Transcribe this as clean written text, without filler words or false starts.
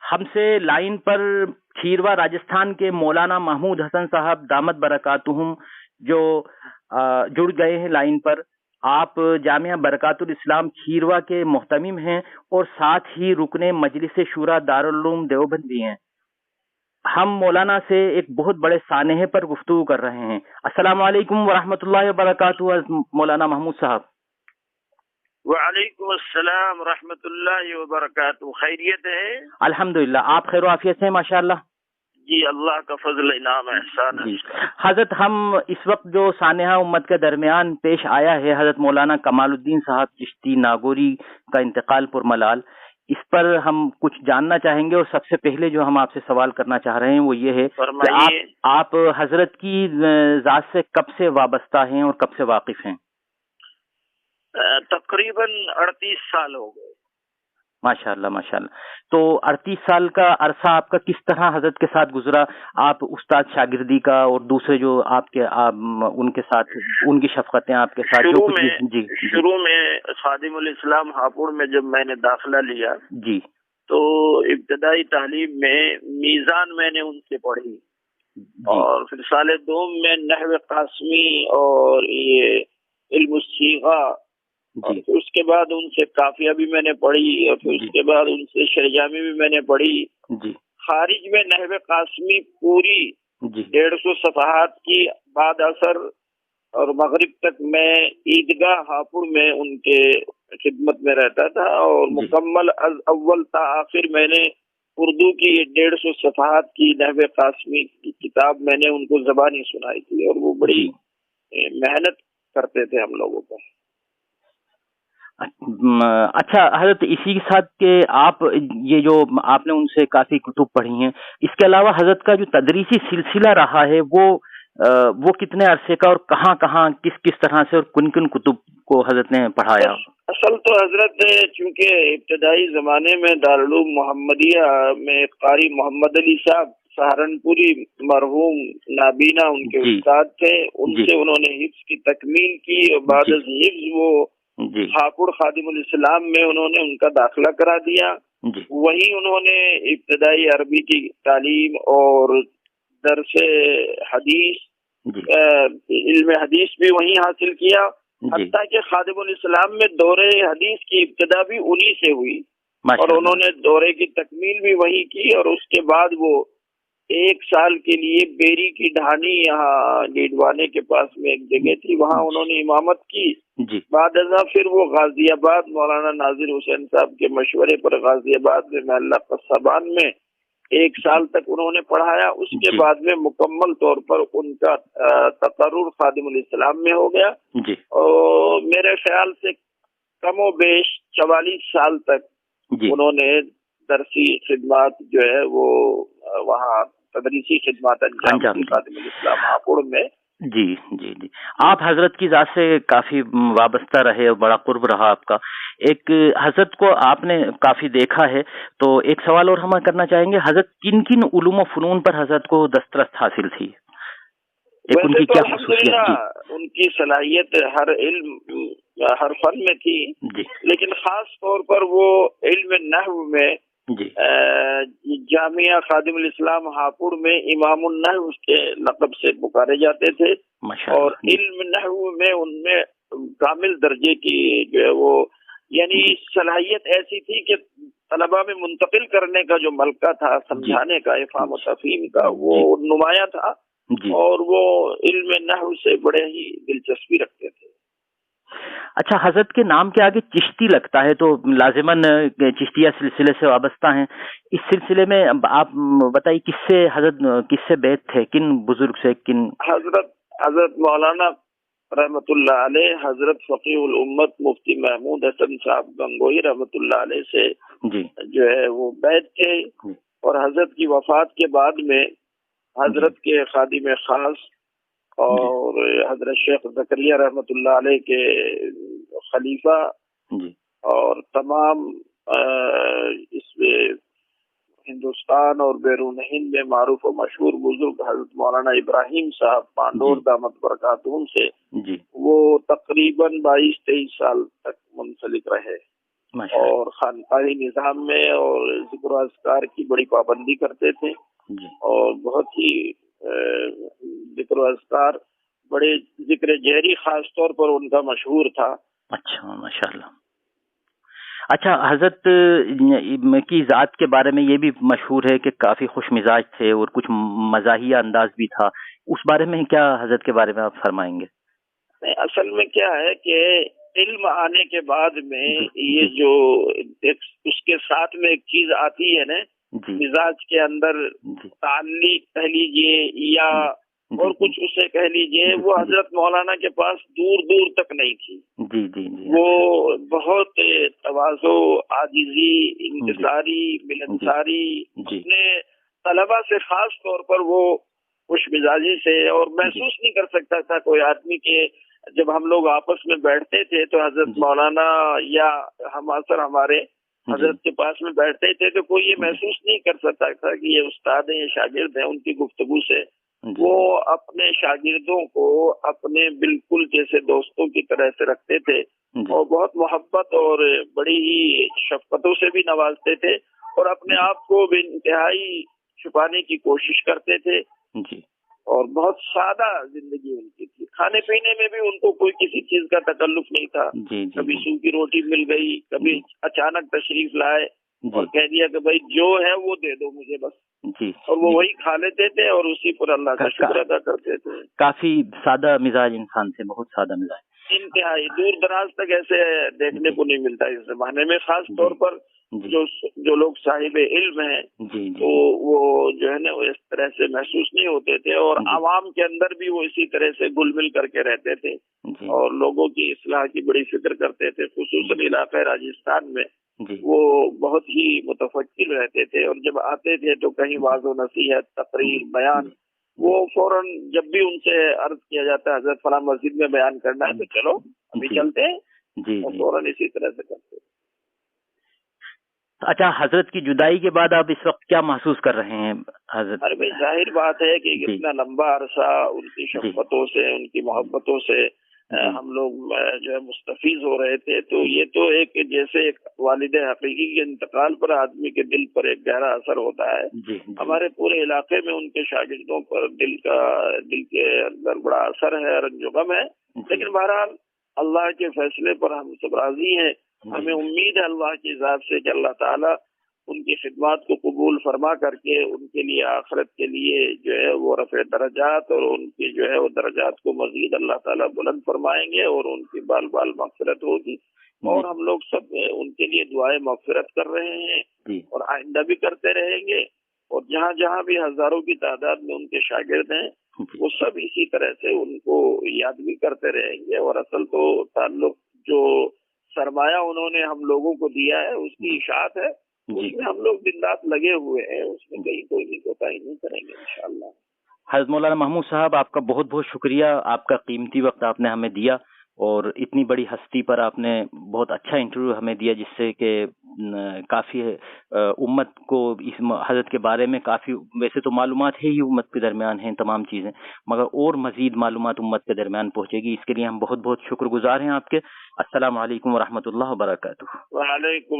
हमसे लाइन पर खीरवा राजस्थान के मौलाना महमूद हसन साहब दामद बरकातुहुम जो जुड़ गए हैं लाइन पर। आप जामिया बरकातुल इस्लाम खीरवा के मोहतमिम हैं और साथ ही रुकने मजलिस शूरा दारुल उलूम देवबंद भी हैं। हम मौलाना से एक बहुत बड़े सानहे पर गुफ्तगू कर रहे हैं। अस्सलाम वालेकुम वरहमतुल्लाहि वबरकातुहू मौलाना महमूद साहब। वालेकुम अस्सलाम रहमतुल्लाहि व बरकातहू। खैरियत है? अल्हम्दुलिल्लाह, आप खैर आफियत से हैं माशाअल्लाह। जी, अल्लाह का फजल इनाम एहसान है। हजरत, हम इस वक्त जो सानेहा उम्मत के दरमियान पेश आया है हजरत मौलाना कमालुद्दीन साहब चिश्ती नागौरी का इंतकाल पुरमलाल, इस पर हम कुछ जानना चाहेंगे। और सबसे पहले जो हम आपसे सवाल करना चाह रहे हैं वो ये है कि आप हजरत की जात से कब से वाबस्ता हैं और कब से वाकिफ हैं? तकरीबन 38 साल हो गए। माशाअल्लाह माशाअल्लाह। तो 38 साल का अरसा आपका किस तरह हजरत के साथ गुजरा? आप उस्ताद शागिर्दी का और दूसरे जो आपके उनके साथ उनकी शफकतें आपके साथ जो कुछ जी शुरू में खादिमुल इस्लाम हापुड़ में जब मैंने दाखिला लिया जी, तो इब्तदाई तालीम में मीज़ान मैंने उनसे पढ़ी और फिर साल दोम में नहव कासमी और ये इल्म सीगा, और फिर उसके बाद उनसे काफिया भी मैंने पढ़ी और फिर उसके बाद उनसे शरजामी भी मैंने पढ़ी जी। खारिज में नहव कासमी पूरी 150 सफहात की बाद असर और मगरिब तक मैं ईदगाह हापुड़ में उनके खिदमत में रहता था और मुकम्मल अव्वल ता आखिर मैंने उर्दू की 150 सफहात की नहव कासमी की किताब मैंने उनको ज़बानी सुनाई थी और वो बड़ी मेहनत करते थे हम लोगों पर। अच्छा हजरत, इसी के साथ के आप ये जो आपने उनसे काफी कुतुब पढ़ी हैं, इसके अलावा हजरत का जो तदरीसी सिलसिला रहा है वो कितने अरसे का और कहाँ कहाँ किस किस तरह से और किन किन कुतुब को हजरत ने पढ़ाया? असल तो हजरत ने चूंकि इब्तदाई जमाने में दारुल उलूम मोहम्मदिया में कारी मोहम्मद अली साहब सहारनपुरी मरहूम नाबीना उनके उस्ताद थे, उनसे उन्होंने हिफ्ज की तकमील की और बाद हिफ्ज वो हापुड़ खादिमुल इस्लाम में उन्होंने उनका दाखिला करा दिया। वहीं उन्होंने इब्तदाई अरबी की तालीम और दरसे हदीस इल्म हदीस भी वहीं हासिल किया। हत्ता कि खादिमुल इस्लाम में दौरे हदीस की इब्तदा भी उन्हीं से हुई और उन्होंने दौरे की तकमील भी वहीं की और उसके बाद वो 1 साल के लिए बेरी की ढानी यहाँ नीडवाने के पास में एक जगह थी, वहाँ उन्होंने इमामत की। बाद फिर वो गाजियाबाद मौलाना नाजिर हुसैन साहब के मशवरे पर गाजियाबाद में महल्ला कस्साबान में 1 साल तक उन्होंने पढ़ाया। उसके बाद में मुकम्मल तौर पर उनका तकर्रुर खादिमुल इस्लाम में हो गया और मेरे ख्याल से कमो बेश 44 साल तक उन्होंने दरसी खिदमत जो है वो वहाँ तदरीसी खिदमत अंजाम खादिमुल इस्लाम हापुड़ में। जी जी जी, आप हजरत की जात से काफी वाबस्ता रहे और बड़ा कुर्ब रहा आपका। एक हजरत को आपने काफी देखा है, तो एक सवाल और हम करना चाहेंगे, हजरत किन किन उलूम व फनून पर हजरत को दस्तरस हासिल थी? एक उनकी क्या खसूसियत? उनकी सलाहियत हर इल्म हर फन में थी, लेकिन खास तौर पर वो इल्म नहव में जामिया खादिमुल इस्लाम हापुड़ में इमामुन नहव के लक़ब से पुकारे जाते थे और इल्म नहव में उनमें कामिल दर्जे की जो है वो यानी सलाहियत ऐसी थी कि तलबा में मुंतकिल करने का जो मलका था, समझाने का, इफ़हाम व तफ़हीम का, वो नुमाया था और वो इल्म नहव से बड़े ही दिलचस्पी रखते थे। अच्छा, हजरत के नाम के आगे चिश्ती लगता है तो लाजिमन चिश्तिया सिलसिले से वाबस्ता हैं। इस सिलसिले में आप बताइए किससे बैत थे, किन बुजुर्ग से? हजरत मौलाना रहमतुल्लाह अलैह, हजरत फकीहुल उम्मत मुफ्ती महमूद हसन साहब गंगोही रहमतुल्लाह अलैह से जो है वो बैत थे और हजरत की वफात के बाद में हजरत के खादिम खास और हजरत शेख ज़करिया रहमतुल्लाह अलैह के खलीफा और तमाम इसमें हिंदुस्तान और बैरून हिंद में मारूफ और मशहूर बुजुर्ग हजरत मौलाना इब्राहिम साहब पांडोर दामद बरकातहू से वो तकरीबन 22-23 साल तक मुंसलिक रहे। اور خانقاہی نظام میں اور ذکر و اذکار کی بڑی پابندی کرتے تھے اور بہت ہی ذکر و اذکار بڑے ذکر جہری خاص طور پر ان کا مشہور تھا. اچھا ماشاءاللہ. اچھا حضرت کی ذات کے بارے میں یہ بھی مشہور ہے کہ کافی خوش مزاج تھے اور کچھ مزاحیہ انداز بھی تھا، اس بارے میں کیا حضرت کے بارے میں آپ فرمائیں گے؟ اصل میں کیا ہے کہ علم آنے کے بعد میں یہ جو اس کے ساتھ میں ایک چیز آتی ہے نا مزاج کے اندر تعلیق کہہ لیجیے یا اور کچھ اسے کہہ لیجیے، وہ حضرت مولانا کے پاس دور دور تک نہیں تھی. وہ بہت تواضع، عاجزی، انکساری، ملنساری، اپنے طلبہ سے خاص طور پر وہ خوش مزاجی سے، اور محسوس نہیں کر سکتا تھا کوئی آدمی کے جب ہم لوگ آپس میں بیٹھتے تھے تو حضرت مولانا یا ہم اثر ہمارے حضرت کے پاس میں بیٹھتے تھے تو کوئی یہ محسوس نہیں کر سکتا تھا کہ یہ استاد ہیں، یہ شاگرد ہیں. ان کی گفتگو سے وہ اپنے شاگردوں کو اپنے بالکل جیسے دوستوں کی طرح سے رکھتے تھے اور بہت محبت اور بڑی ہی شفقتوں سے بھی نوازتے تھے اور اپنے آپ کو بے انتہائی چھپانے کی کوشش کرتے تھے. اور بہت سادہ زندگی ان کی تھی. کھانے پینے میں بھی ان کو کوئی کسی چیز کا تکلف نہیں تھا. کبھی سوکھی روٹی مل گئی، کبھی اچانک تشریف لائے اور کہہ دیا کہ بھائی جو ہے وہ دے دو مجھے بس، اور وہ وہی کھا لیتے تھے اور اسی پر اللہ کا شکر ادا کرتے تھے. کافی سادہ مزاج انسان تھے، بہت سادہ مزاج، انتہائی. دور دراز تک ایسے دیکھنے کو نہیں ملتا اس زمانے میں، خاص طور پر جو لوگ صاحب علم ہیں تو وہ جو ہے نا وہ اس طرح سے محسوس نہیں ہوتے تھے اور عوام کے اندر بھی وہ اسی طرح سے گل مل کر کے رہتے تھے اور لوگوں کی اصلاح کی بڑی فکر کرتے تھے. خصوصاً علاقہ راجستھان میں وہ بہت ہی متفکر رہتے تھے اور جب آتے تھے تو کہیں واعظ و نصیحت، تقریر، بیان، وہ فوراً جب بھی ان سے عرض کیا جاتا ہے حضرت فلاں مسجد میں بیان کرنا ہے تو چلو ابھی چلتے ہیں، اور فوراً اسی طرح سے کرتے. اچھا حضرت کی جدائی کے بعد آپ اس وقت کیا محسوس کر رہے ہیں حضرت؟ ارے بھائی ظاہر بات ہے کہ اتنا لمبا عرصہ ان کی شفقتوں سے، ان کی محبتوں سے ہم لوگ جو ہے مستفیض ہو رہے تھے. تو یہ تو ایک جیسے ایک والد حقیقی کے انتقال پر آدمی کے دل پر ایک گہرا اثر ہوتا ہے. ہمارے پورے علاقے میں ان کے شاگردوں پر دل کے اندر بڑا اثر ہے، رنج و غم ہے. لیکن بہرحال اللہ کے فیصلے پر ہم سب راضی ہیں. ہمیں امید ہے اللہ کی ذات سے کہ اللہ تعالیٰ ان کی خدمات کو قبول فرما کر کے ان کے لیے آخرت کے لیے جو ہے وہ رفع درجات اور ان کی جو ہے وہ درجات کو مزید اللہ تعالیٰ بلند فرمائیں گے اور ان کی بال بال مغفرت ہوگی. اور ہم لوگ سب ان کے لیے دعائیں مغفرت کر رہے ہیں اور آئندہ بھی کرتے رہیں گے. اور جہاں جہاں بھی ہزاروں کی تعداد میں ان کے شاگرد ہیں وہ سب اسی طرح سے ان کو یاد بھی کرتے رہیں گے. اور اصل تو تعلق جو سرمایہ انہوں نے ہم لوگوں کو دیا ہے اس کی اشاعت ہے، اس میں ہم لوگ دن رات لگے ہوئے ہیں، اس میں کہیں کوئی بھی کوتاہی نہیں کریں گے انشاءاللہ. حضرت مولانا محمود صاحب آپ کا بہت بہت شکریہ، آپ کا قیمتی وقت آپ نے ہمیں دیا اور اتنی بڑی ہستی پر آپ نے بہت اچھا انٹرویو ہمیں دیا جس سے کہ کافی امت کو اس حضرت کے بارے میں کافی، ویسے تو معلومات ہے ہی امت کے درمیان ہیں تمام چیزیں، مگر اور مزید معلومات امت کے درمیان پہنچے گی. اس کے لیے ہم بہت بہت شکر گزار ہیں آپ کے. السلام علیکم ورحمۃ اللہ وبرکاتہ. وعلیکم